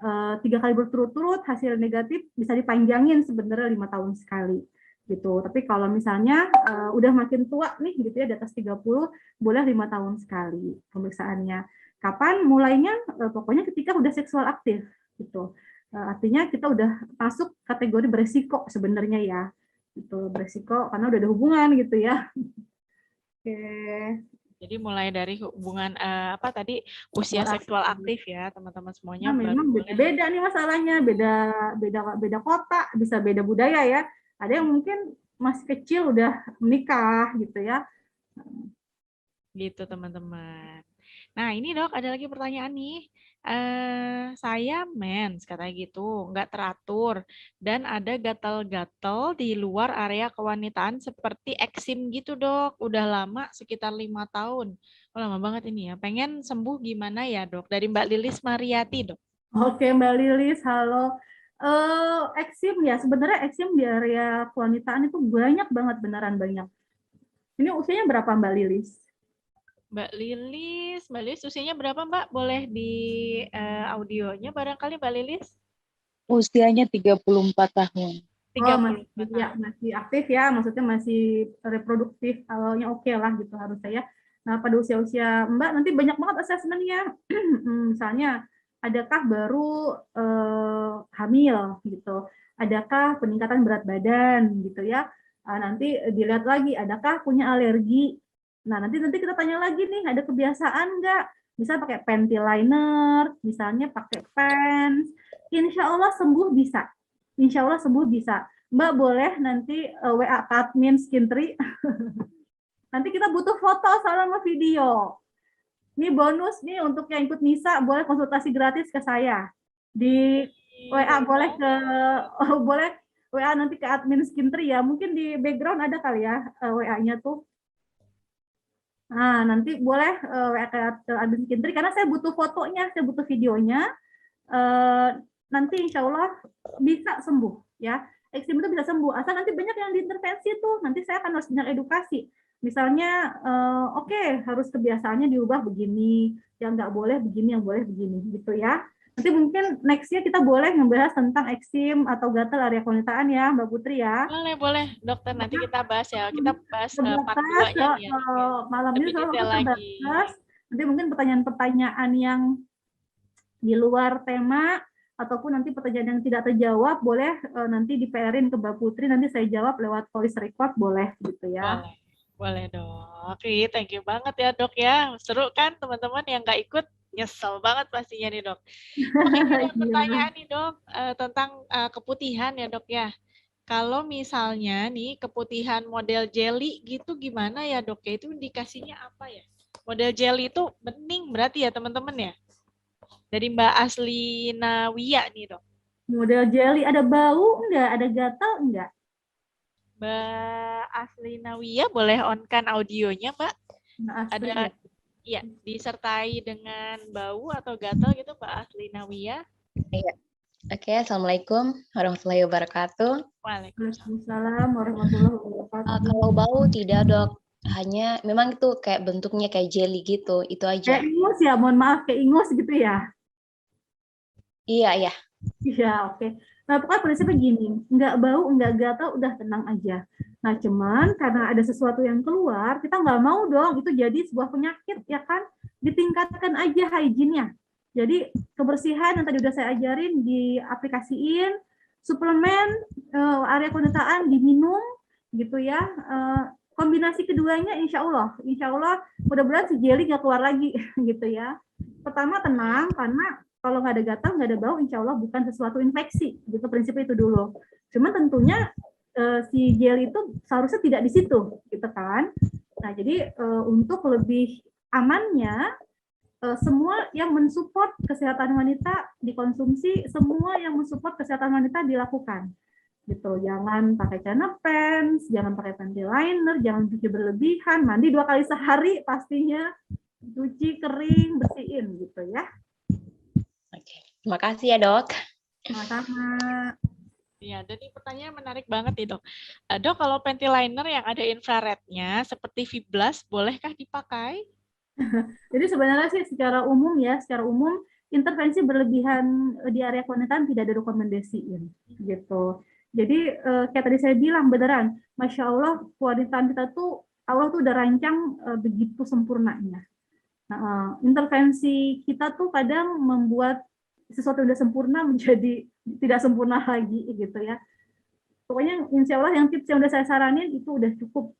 3 kali berturut-turut hasil negatif bisa dipanjangin sebenarnya 5 tahun sekali gitu. Tapi kalau misalnya udah makin tua nih gitu ya, di atas 30, boleh 5 tahun sekali pemeriksaannya. Kapan mulainya? Pokoknya ketika udah seksual aktif gitu. Artinya kita udah masuk kategori beresiko sebenarnya ya. Itu beresiko karena udah ada hubungan gitu ya. Oke. Jadi mulai dari hubungan apa tadi usia seksual aktif ya, teman-teman semuanya Nah, baru memang boleh. beda-beda nih masalahnya, beda kota, bisa beda budaya ya. Ada yang mungkin masih kecil udah menikah gitu ya. Gitu teman-teman. Nah ini dok ada lagi pertanyaan nih. Saya mens katanya gitu, nggak teratur dan ada gatal-gatal di luar area kewanitaan seperti eksim gitu dok. Udah lama sekitar 5 tahun. Oh, lama banget ini ya. Pengen sembuh gimana ya dok? Dari Mbak Lilis Mariati dok. Oke, Mbak Lilis, halo. Eksim ya, sebenarnya eksim di area kewanitaan itu banyak banget, beneran banyak. Ini usianya berapa Mbak Lilis? Mbak Lilis usianya berapa Mbak? Boleh di audionya barangkali Mbak Lilis? Usianya 34 tahun. Oh, 34 masih ya, tahun. masih aktif ya, maksudnya masih reproduktif, awalnya oke lah gitu harusnya ya. Nah, pada usia-usia Mbak nanti banyak banget asesmennya. Misalnya, adakah baru hamil gitu, adakah peningkatan berat badan gitu ya. Nanti dilihat lagi, adakah punya alergi. Nah, nanti kita tanya lagi nih, ada kebiasaan nggak? Bisa pakai panty liner, misalnya pakai pants. Insya Allah sembuh bisa. Insya Allah sembuh bisa. Mbak boleh nanti WA ke admin Skin Tree. Nanti kita butuh foto sama video. Ini bonus nih untuk yang ikut Nisa, boleh konsultasi gratis ke saya. Di WA boleh ke boleh WA nanti ke admin Skin Tree ya. Mungkin di background ada kali ya WA-nya tuh. Nah, nanti boleh WA ke admin Skin Tree karena saya butuh fotonya, saya butuh videonya. Nanti insya Allah bisa sembuh ya. Eksim itu bisa sembuh asal nanti banyak yang diintervensi tuh, nanti saya akan harus banyak edukasi, misalnya oke, harus kebiasaannya diubah begini, yang nggak boleh begini, yang boleh begini gitu ya. Nanti mungkin nextnya kita boleh membahas tentang eksim atau gatal area kewanitaan ya Mbak Putri ya. Boleh dokter, nanti kita bahas ya. Kita bahas part Terbatas 2-nya nih ya dok ya. malam ini Lebih soal detail waktu lagi. terbatas. Nanti mungkin pertanyaan-pertanyaan yang di luar tema ataupun nanti pertanyaan yang tidak terjawab boleh nanti di PR-in ke Mbak Putri, nanti saya jawab lewat voice record boleh gitu ya. Boleh dok. Oke, thank you banget ya dok ya. Seru kan teman-teman yang nggak ikut nyesel banget pastinya nih dok. Oke, ini ada pertanyaan nih dok tentang keputihan ya dok ya. Kalau misalnya nih keputihan model jelly gitu gimana ya dok ya? Itu indikasinya apa ya? Model jelly itu bening berarti ya teman-teman ya? Dari Mbak Asli Nawia nih dok. Model jelly ada bau enggak, ada gatal enggak? Mbak Asli Nawia boleh on-kan audionya Mbak? Asli, Ada ya. ya disertai dengan bau atau gatal gitu Mbak Asli Nawia. Iya. Oke, Assalamualaikum warahmatullahi wabarakatuh. Waalaikumsalam warahmatullahi wabarakatuh. Kalau bau tidak dok, hanya memang itu kayak bentuknya kayak jelly gitu, itu aja. Kayak ingus ya, mohon maaf kayak ingus gitu ya. Iya, iya. Iya, oke. Nah, pokoknya prinsipnya gini, nggak bau, nggak gatal, udah tenang aja. Nah, cuman karena ada sesuatu yang keluar, kita nggak mau dong itu jadi sebuah penyakit, ya kan? Ditingkatkan aja hygiene-nya. Jadi, kebersihan yang tadi udah saya ajarin, diaplikasiin, suplemen, area kewanitaan diminum, gitu ya. Kombinasi keduanya, insya Allah, mudah-mudahan si jelly nggak keluar lagi, gitu ya. Pertama, tenang, karena kalau nggak ada gatal, nggak ada bau, insya Allah bukan sesuatu infeksi. Gitu prinsipnya itu dulu. Cuma tentunya si gel itu seharusnya tidak di situ, gitu kan. Nah, jadi untuk lebih amannya, semua yang mensupport kesehatan wanita dikonsumsi, semua yang mensupport kesehatan wanita dilakukan. Gitu. Jangan pakai celana pants, jangan pakai panty liner, jangan cuci berlebihan, mandi 2 kali sehari pastinya, cuci kering, bersihin gitu ya. Oke, terima kasih ya dok. Sama-sama. Ya, dan ini pertanyaan menarik banget nih dok. Dok, kalau panty liner yang ada infrarednya seperti Viblas, bolehkah dipakai? Jadi sebenarnya sih secara umum intervensi berlebihan di area kewanitaan tidak direkomendasiin gitu. Jadi kayak tadi saya bilang beneran, Masya Allah kewanitaan kita tuh Allah tuh udah rancang begitu sempurnanya. Nah, intervensi kita tuh kadang membuat sesuatu yang udah sempurna menjadi tidak sempurna lagi gitu ya. Pokoknya insya Allah yang tips yang udah saya saranin itu udah cukup.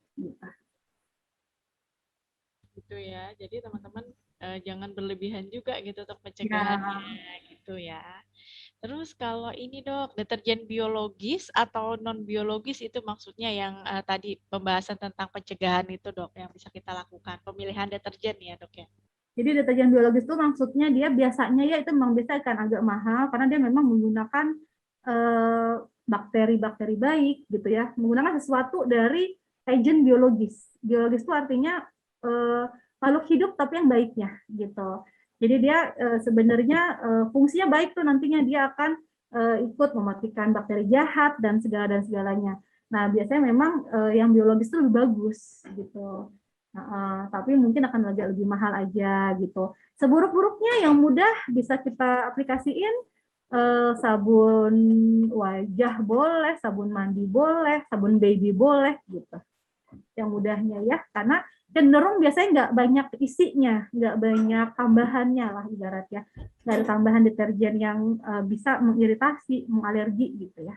Gitu ya. Jadi teman-teman jangan berlebihan juga gitu untuk Ya, pencegahannya gitu ya. Terus kalau ini dok, deterjen biologis atau non biologis itu maksudnya yang tadi pembahasan tentang pencegahan itu dok, yang bisa kita lakukan pemilihan deterjen ya dok ya. jadi deterjen biologis itu maksudnya dia biasanya ya itu memang biasa kan agak mahal karena dia memang menggunakan bakteri-bakteri baik gitu ya, menggunakan sesuatu dari agent biologis. Biologis itu artinya makhluk hidup tapi yang baiknya gitu. Jadi dia sebenarnya fungsinya baik tuh, nantinya dia akan ikut mematikan bakteri jahat dan segalanya. Nah biasanya memang yang biologis itu lebih bagus gitu. Tapi mungkin akan agak lebih mahal aja gitu. Seburuk-buruknya yang mudah bisa kita aplikasiin sabun wajah boleh, sabun mandi boleh, sabun baby boleh gitu. Yang mudahnya ya, karena cenderung biasanya nggak banyak isinya, nggak banyak tambahannya lah ibarat ya. Nggak ada tambahan deterjen yang bisa mengiritasi, mengalergi gitu ya.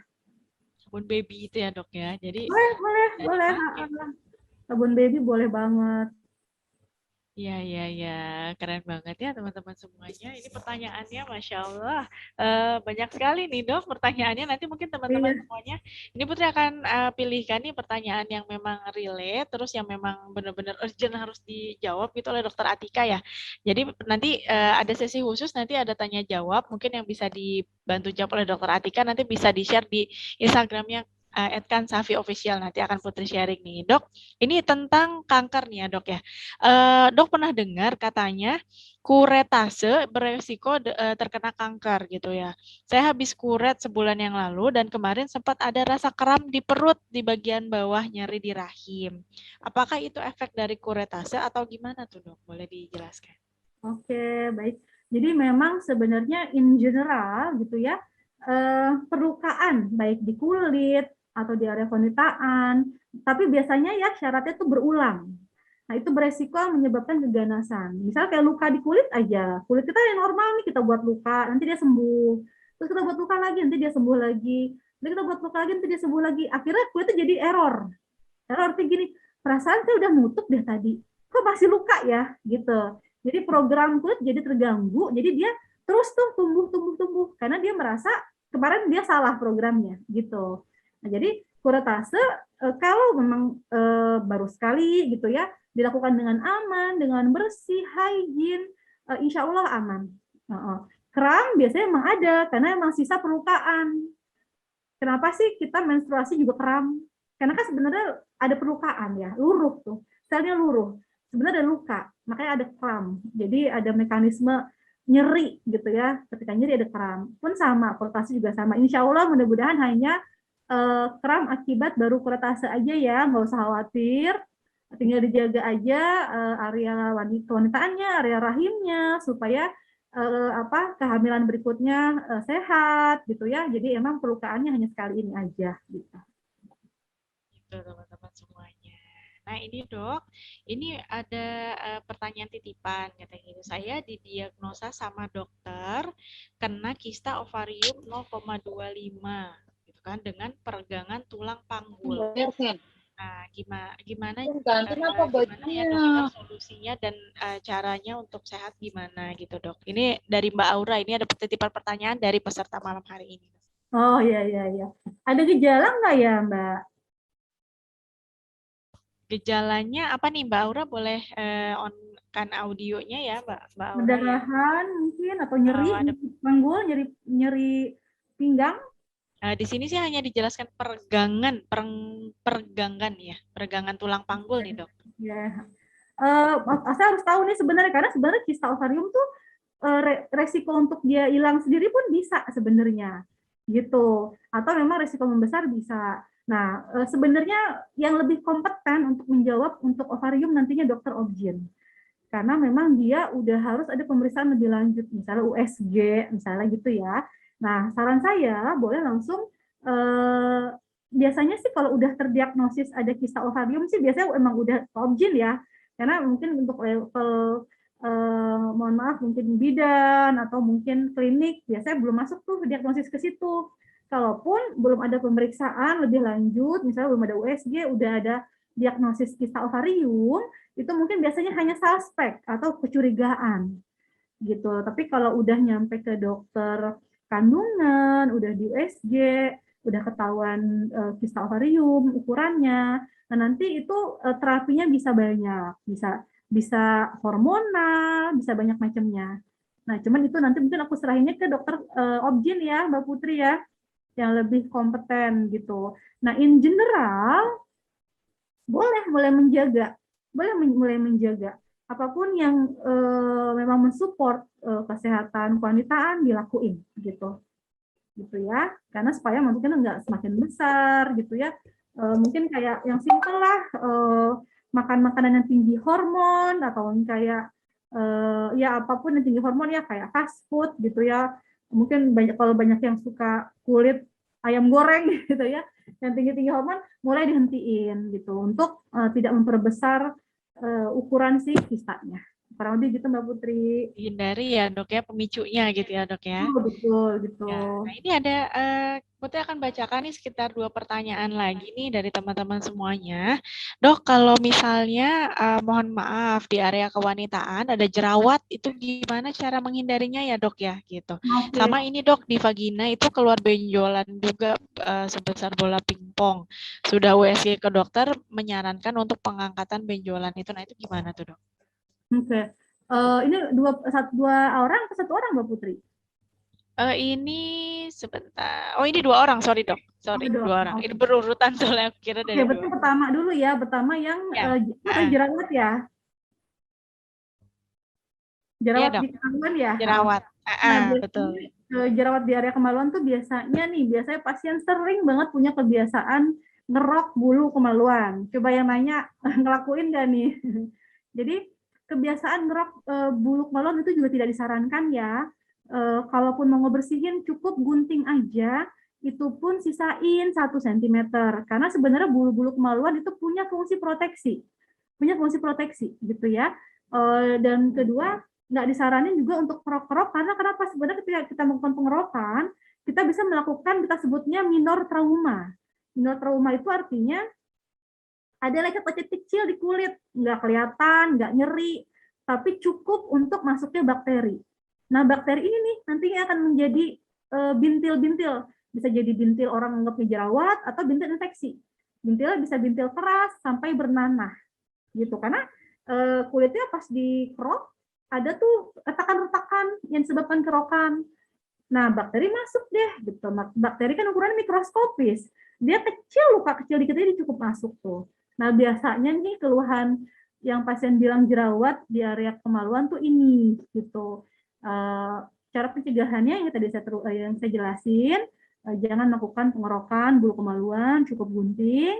Sabun baby itu ya dok ya. Jadi Boleh. Sabun baby boleh banget. Iya, keren banget ya teman-teman semuanya. Ini pertanyaannya, Masya Allah, banyak sekali nih dok pertanyaannya. Nanti mungkin teman-teman semuanya, ini Putri akan pilihkan nih pertanyaan yang memang relate, terus yang memang benar-benar urgent harus dijawab gitu oleh Dokter Atika ya. Jadi nanti ada sesi khusus, nanti ada tanya jawab, mungkin yang bisa dibantu jawab oleh Dokter Atika, nanti bisa di-share di Instagramnya @kansafi official, nanti akan Putri sharing nih dok. Ini tentang kanker nih ya dok ya. Dok pernah dengar katanya kuretase beresiko terkena kanker gitu ya. Saya habis kuret sebulan yang lalu dan kemarin sempat ada rasa kram di perut di bagian bawah, nyeri di rahim. Apakah itu efek dari kuretase atau gimana tuh dok? Boleh dijelaskan? Oke, baik. Jadi memang sebenarnya in general gitu ya, perlukaan baik di kulit atau di area penitaan, tapi biasanya ya syaratnya itu berulang. Nah, itu beresiko menyebabkan keganasan. Misal kayak luka di kulit aja, kulit kita yang normal nih kita buat luka, nanti dia sembuh. Terus kita buat luka lagi, nanti dia sembuh lagi. Nanti kita buat luka lagi, nanti dia sembuh lagi. Akhirnya kulitnya jadi error. Error artinya gini, perasaan saya udah nutup deh tadi, kok masih luka ya, gitu. Jadi program kulit jadi terganggu, jadi dia terus tuh tumbuh karena dia merasa kemarin dia salah programnya gitu. Nah, jadi kuretase kalau memang baru sekali gitu ya, dilakukan dengan aman, dengan bersih, hygiene, insya Allah aman. Kram biasanya emang ada karena emang sisa perlukaan. Kenapa sih kita menstruasi juga kram? Karena kan sebenarnya ada perlukaan ya, luruh tuh, selnya luruh. Sebenarnya ada luka, makanya ada kram. Jadi ada mekanisme nyeri gitu ya, ketika nyeri ada kram. Pun sama, kuretase juga sama. Insya Allah mudah-mudahan hanya kram akibat baru kuretase aja ya, nggak usah khawatir. Tinggal dijaga aja area wanitaannya, area rahimnya, supaya kehamilan berikutnya sehat gitu ya. Jadi emang perlukaannya hanya sekali ini aja gitu. Gitu teman-teman semuanya. Nah ini dok, ini ada pertanyaan titipan katanya gitu. Saya didiagnosa sama dokter kena kista ovarium 0,25 gitu kan dengan peregangan tulang panggul. Nah, gimana ya dok solusinya dan caranya untuk sehat gimana gitu dok? Ini dari Mbak Aura, ini ada titipan pertanyaan dari peserta malam hari ini. Oh iya. Ada gejala nggak ya Mbak? Gejalanya apa nih Mbak Aura? Boleh on-kan audionya ya Mbak Aura? Perdarahan ya? Mungkin atau nyeri panggul, nyeri pinggang? Di sini sih hanya dijelaskan peregangan ya, peregangan tulang panggul nih dok. Ya, saya harus tahu nih sebenarnya karena sebenarnya kista ovarium tuh resiko untuk dia hilang sendiri pun bisa sebenarnya, gitu. Atau memang resiko membesar bisa. Nah, sebenarnya yang lebih kompeten untuk menjawab untuk ovarium nantinya dokter obgyn. Karena memang dia udah harus ada pemeriksaan lebih lanjut, misalnya USG, misalnya gitu ya. Nah, saran saya boleh langsung biasanya sih kalau udah terdiagnosis ada kista ovarium sih biasanya emang udah obgyn ya. Karena mungkin untuk level mohon maaf mungkin bidan atau mungkin klinik biasanya belum masuk tuh diagnosis ke situ. Kalaupun belum ada pemeriksaan lebih lanjut, misalnya belum ada USG, udah ada diagnosis kista ovarium, itu mungkin biasanya hanya suspek atau kecurigaan gitu. Tapi kalau udah nyampe ke dokter kandungan, udah di USG, udah ketahuan kista ovarium ukurannya, nah nanti itu terapinya bisa banyak, bisa hormonal, bisa banyak macamnya. Nah, cuman itu nanti mungkin aku serahinnya ke dokter obgyn ya, Mbak Putri ya, yang lebih kompeten gitu. Nah, in general boleh mulai menjaga apapun yang memang mensupport kesehatan kewanitaan dilakuin gitu ya, karena supaya mungkin nggak semakin besar gitu ya. Mungkin kayak yang simpel lah, makan makanan yang tinggi hormon, atau kayak ya apapun yang tinggi hormon ya, kayak fast food gitu ya. Mungkin kalau banyak yang suka kulit ayam goreng gitu ya, yang tinggi-tinggi hormon mulai dihentiin gitu untuk tidak memperbesar ukuran si kistanya. Kurang lebih gitu Mbak Putri. Hindari ya dok ya pemicunya gitu ya dok ya. Oh, betul gitu. Ya, nah ini ada, Putri akan bacakan nih sekitar 2 pertanyaan lagi nih dari teman-teman semuanya. Dok, kalau misalnya, mohon maaf di area kewanitaan ada jerawat, itu gimana cara menghindarinya ya dok ya, gitu. Okay. Sama ini dok, di vagina itu keluar benjolan juga sebesar bola pingpong. Sudah USG ke dokter menyarankan untuk pengangkatan benjolan itu, nah itu gimana tuh dok? Oke. Ini dua orang atau satu orang Mbak Putri? Ini sebentar. Oh, ini 2 orang, sorry dok. Sorry, 2 orang. Ini berurutan soalnya aku kira dari 2. Berarti pertama dulu ya. Pertama yang jerawat ya. Jerawat Iya, di kemaluan ya. Jerawat. Nah, Betul. Jerawat di area kemaluan tuh biasanya pasien sering banget punya kebiasaan ngerok bulu kemaluan. Coba yang nanya ngelakuin gak nih? Jadi kebiasaan ngerok bulu kemaluan itu juga tidak disarankan ya. Kalaupun mau ngebersihin cukup gunting aja, itu pun sisain 1 cm. Karena sebenarnya bulu-bulu kemaluan itu punya fungsi proteksi gitu ya. Dan kedua, nggak disaranin juga untuk kerok-kerok, karena kenapa? Sebenarnya ketika kita melakukan pengerokan, kita bisa melakukan, kita sebutnya minor trauma. Minor trauma itu artinya ada lecet-lecet kecil di kulit, nggak kelihatan, nggak nyeri, tapi cukup untuk masuknya bakteri. Nah, bakteri ini nih nantinya akan menjadi bintil-bintil. Bisa jadi bintil orang anggapnya jerawat atau bintil infeksi. Bintilnya bisa bintil keras sampai bernanah. Gitu. Karena kulitnya pas dikerok, ada tuh retakan-retakan yang disebabkan kerokan. Nah, bakteri masuk deh. Gitu. Bakteri kan ukurannya mikroskopis. Dia kecil, luka kecil dikit aja cukup masuk tuh. Nah, biasanya nih keluhan yang pasien bilang jerawat di area kemaluan tuh ini gitu. Cara pencegahannya yang tadi saya jelasin, jangan melakukan pengerokan bulu kemaluan, cukup gunting.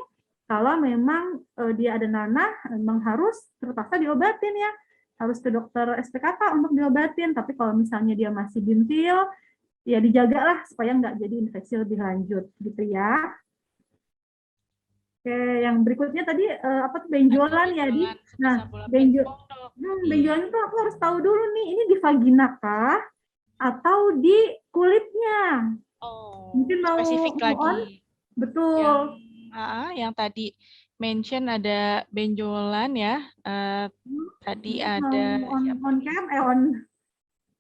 Kalau memang dia ada nanah, memang harus terpaksa diobatin ya, harus ke dokter SPKK untuk diobatin. Tapi kalau misalnya dia masih bintil, ya dijagalah supaya nggak jadi infeksi lebih lanjut gitu ya. Oke, yang berikutnya tadi apa tuh benjolan ya di. Nah, benjolan itu aku harus tahu dulu nih, ini di vagina kah atau di kulitnya? Oh, mungkin mau spesifik lagi. Betul. Yang tadi mention ada benjolan ya. Tadi ada on cam,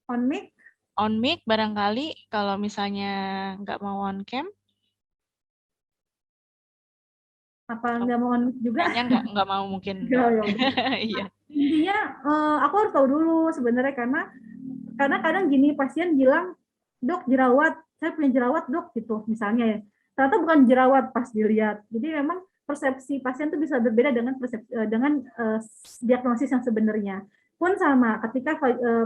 on mic. On mic barangkali kalau misalnya nggak mau on cam. Apa nggak mau on mic juga? Kayaknya nggak mau mungkin. Iya. Intinya aku harus tahu dulu sebenarnya, karena kadang gini, pasien bilang, dok jerawat, saya punya jerawat dok gitu misalnya ya. Ternyata bukan jerawat pas dilihat. Jadi memang persepsi pasien itu bisa berbeda dengan diagnosis yang sebenarnya. Pun sama, ketika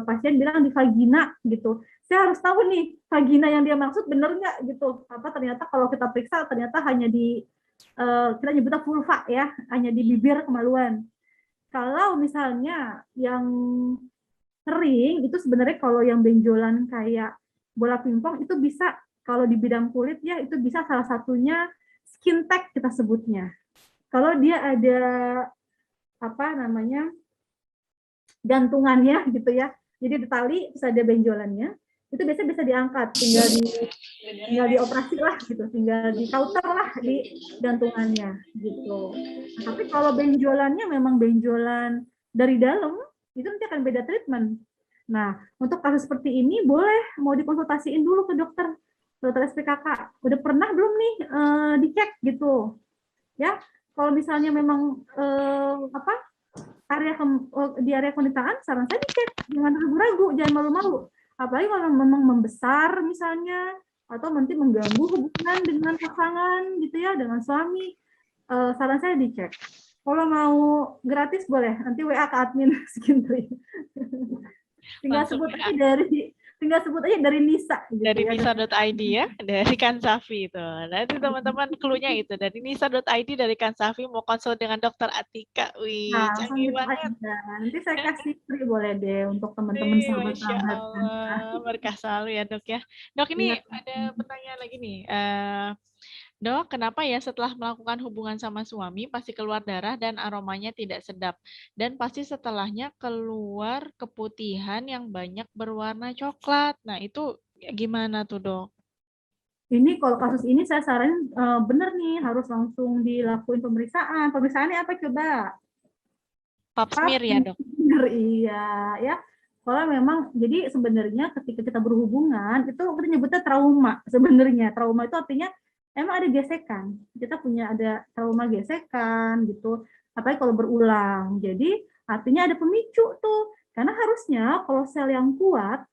pasien bilang di vagina gitu, saya harus tahu nih vagina yang dia maksud bener nggak gitu. Apa ternyata kalau kita periksa ternyata hanya di kita nyebutnya vulva ya, hanya di bibir kemaluan. Kalau misalnya yang sering itu sebenarnya kalau yang benjolan kayak bola pingpong itu bisa, kalau di bidang kulit ya itu bisa salah satunya skin tag kita sebutnya. Kalau dia ada apa namanya gantungannya gitu ya, jadi di tali terus ada benjolannya, itu biasanya bisa diangkat, tinggal dioperasi lah gitu, tinggal di counter lah di gantungannya gitu. Nah, tapi kalau benjolannya memang benjolan dari dalam, itu nanti akan beda treatment. Nah, untuk kasus seperti ini boleh mau dikonsultasiin dulu ke dokter SPKK. Udah pernah belum nih dicek gitu, ya? Kalau misalnya memang di area penderitaan, saran saya dicek, jangan ragu-ragu, jangan malu-malu. Apalagi kalau memang membesar misalnya, atau nanti mengganggu hubungan dengan pasangan gitu ya, dengan suami, saran saya dicek. Kalau mau gratis boleh, nanti WA ke admin Skintri. tinggal sebut aja dari Nisa gitu, dari ya. nisa.id ya, dari Kansafi itu. Nah, itu teman-teman cluenya itu dari nisa.id dari Kansafi mau konsul dengan Dokter Atika. Wih, Nah, canggih gitu banget. aja. Nanti saya kasih free boleh deh untuk teman-teman Masya sahabat-sahabat. Allah, berkah selalu ya dok ya. Dok ini Iya. ada pertanyaan lagi nih. Dok, kenapa ya setelah melakukan hubungan sama suami pasti keluar darah dan aromanya tidak sedap? Dan pasti setelahnya keluar keputihan yang banyak berwarna coklat. Nah itu gimana tuh dok? Ini kalau kasus ini saya saranin bener nih harus langsung dilakuin pemeriksaan. Pemeriksaannya apa coba? Pap smear ya dok? Iya, ya. Kalau memang, jadi sebenarnya ketika kita berhubungan, itu kita nyebutnya trauma. Sebenarnya, trauma itu artinya emang ada gesekan. Kita punya ada trauma gesekan, gitu. Apalagi kalau berulang. Jadi, artinya ada pemicu tuh. Karena harusnya kalau sel yang kuat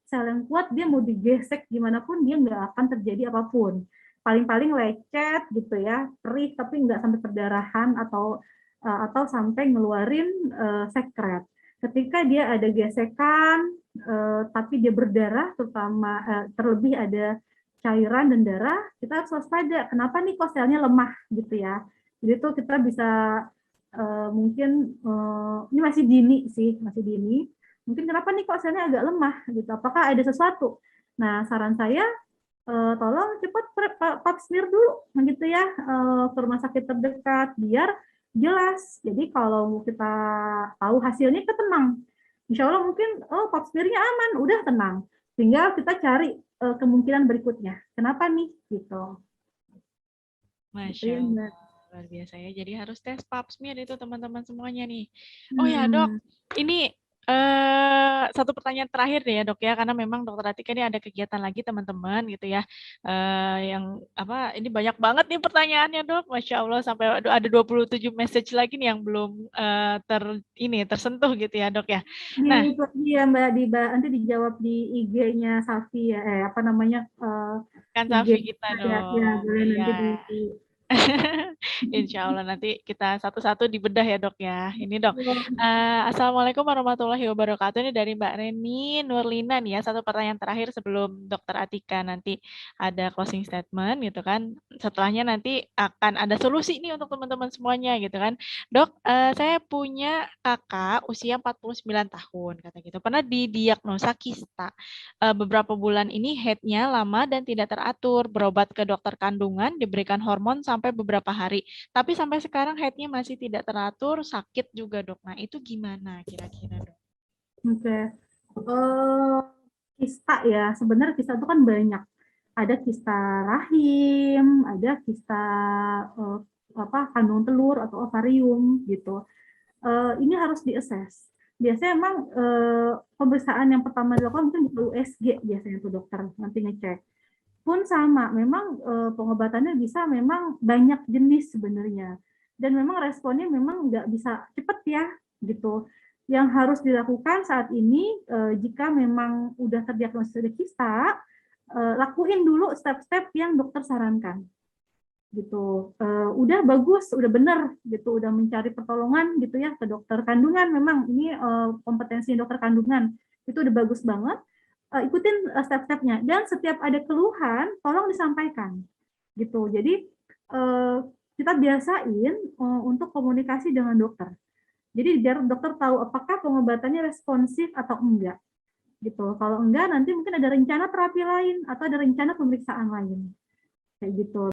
dia mau digesek gimana pun, dia nggak akan terjadi apapun. Paling-paling lecet, gitu ya, perih, tapi nggak sampai perdarahan atau sampai ngeluarin sekret. Ketika dia ada gesekan, tapi dia berdarah, terutama terlebih ada cairan dan darah, kita harus waspada. Kenapa nih kok selnya lemah gitu ya? Jadi itu kita bisa mungkin ini masih dini sih, masih dini. Mungkin kenapa nih kok selnya agak lemah gitu? Apakah ada sesuatu? Nah, saran saya tolong cepat pap smear dulu, gitu ya, ke rumah sakit terdekat biar jelas. Jadi kalau kita tahu hasilnya, kita tenang. Insya Allah mungkin pap smear-nya aman, udah tenang. Tinggal kita cari kemungkinan berikutnya. Kenapa nih? Gitu. Masya Allah, luar biasa ya. Jadi harus tes pap smear itu teman-teman semuanya nih. Oh ya dok, ini satu pertanyaan terakhir deh ya dok ya, karena memang dokter Atika ini ada kegiatan lagi teman-teman gitu ya, yang apa ini banyak banget nih pertanyaannya dok, Masya Allah sampai ada 27 message lagi nih yang belum tersentuh gitu ya dok ya. Nah, itu dia Mbak Diba, nanti dijawab di IG-nya Safi ya, apa namanya kan IG Safi kita ya, dong. boleh nanti Iya. Insya Allah nanti kita satu-satu dibedah ya dok ya. Ini dok. Assalamualaikum warahmatullahi wabarakatuh. Ini dari Mbak Reni Nurlina nih ya. Satu pertanyaan terakhir sebelum dokter Atika nanti ada closing statement gitu kan. Setelahnya nanti akan ada solusi nih untuk teman-teman semuanya gitu kan. Dok, saya punya kakak usia 49 tahun kata gitu. Pernah didiagnosa kista. Beberapa bulan ini headnya lama dan tidak teratur. Berobat ke dokter kandungan, diberikan hormon sampai beberapa hari. Tapi sampai sekarang headnya masih tidak teratur, sakit juga dok. Nah itu gimana kira-kira dok? Oke. Kista ya, sebenarnya kista itu kan banyak. Ada kista rahim, ada kista kandung telur atau ovarium gitu. Ini harus diakses. Biasanya emang pemeriksaan yang pertama dilakukan mungkin bukan USG biasanya tuh dokter nanti ngecek. Pun sama, memang pengobatannya bisa memang banyak jenis sebenarnya. Dan memang responnya memang nggak bisa cepat ya, gitu. Yang harus dilakukan saat ini, jika memang udah terdiagnosis ada kista, lakuin dulu step-step yang dokter sarankan. Gitu. Udah bagus, udah benar, gitu. Udah mencari pertolongan gitu ya ke dokter kandungan. Memang ini kompetensi dokter kandungan. Itu udah bagus banget. Ikutin step-stepnya, dan setiap ada keluhan tolong disampaikan gitu. Jadi kita biasain untuk komunikasi dengan dokter, jadi biar dokter tahu apakah pengobatannya responsif atau enggak gitu. Kalau enggak, nanti mungkin ada rencana terapi lain atau ada rencana pemeriksaan lain kayak gitu.